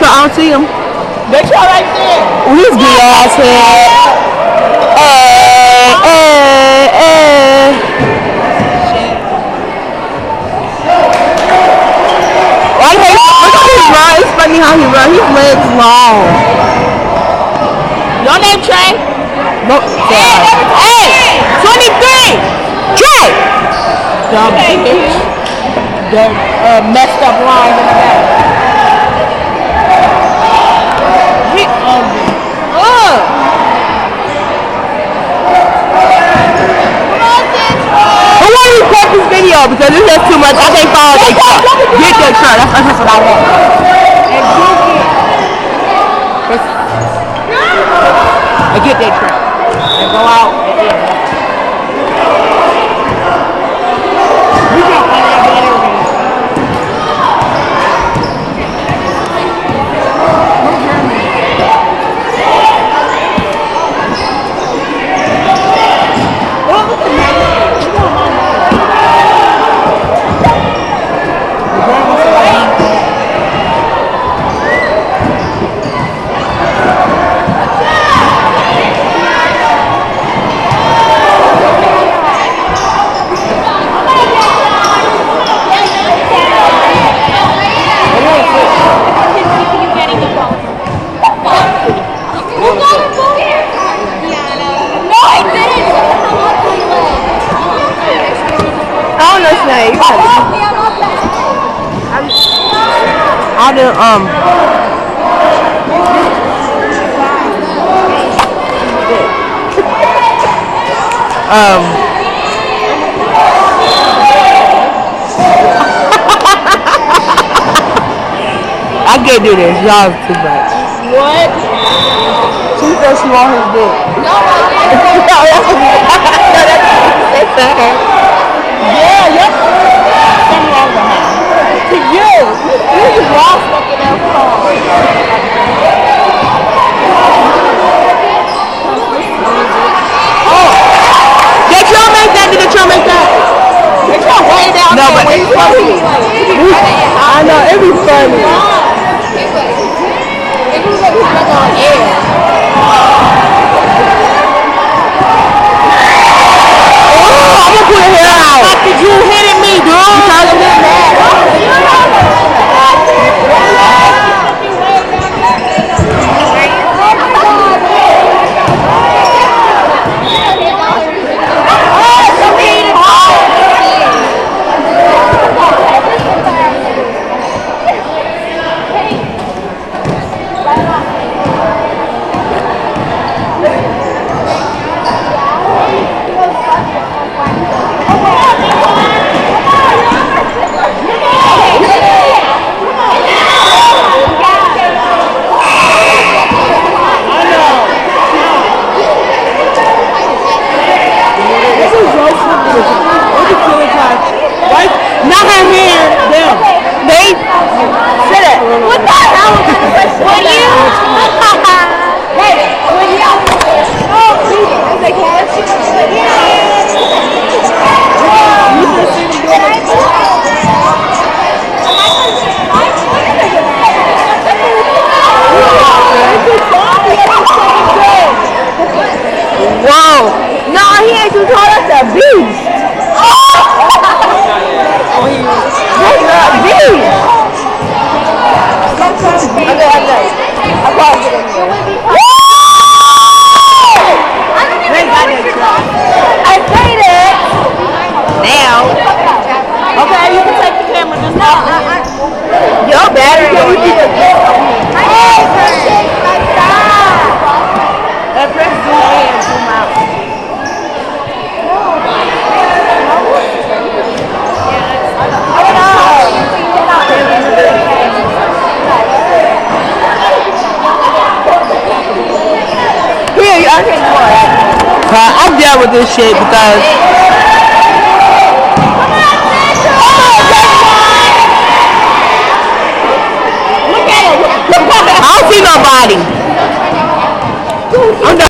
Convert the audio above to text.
truck. I don't see him. They truck right there. Oh, he's big ass head. Look at his run. It's funny how he runs. His legs long. Your name Trey? No. Hey, 23. Trey. Dumb bitch. The messed up line in the back. He ugly. I want to record this video because this is too much. I can't follow that truck. Get that truck. That's what I want. And juke it. And get that truck. And go out and eat it. We got one of that battery. I do, I can't do this. Y'all too much. What? She said she want his dick. No, yeah, yep. Something wrong with her. To you just lost looking at her phone. Oh, did you make that? Did you make that? They try way down no, there. But it's funny. I know, it be funny. It was like stuck on air. I'm gonna put her hair out. What did you hitting me, dude? Because I'm getting mad. Not her hair, them. They sit it. What the hell? What you? Hey, when you? Oh, is they cash? Whoa. No, he ain't too tall. That's a beast. Your battery going in. Press zoom in and zoom out. I'm done with this shit because I don't see nobody. I'm done.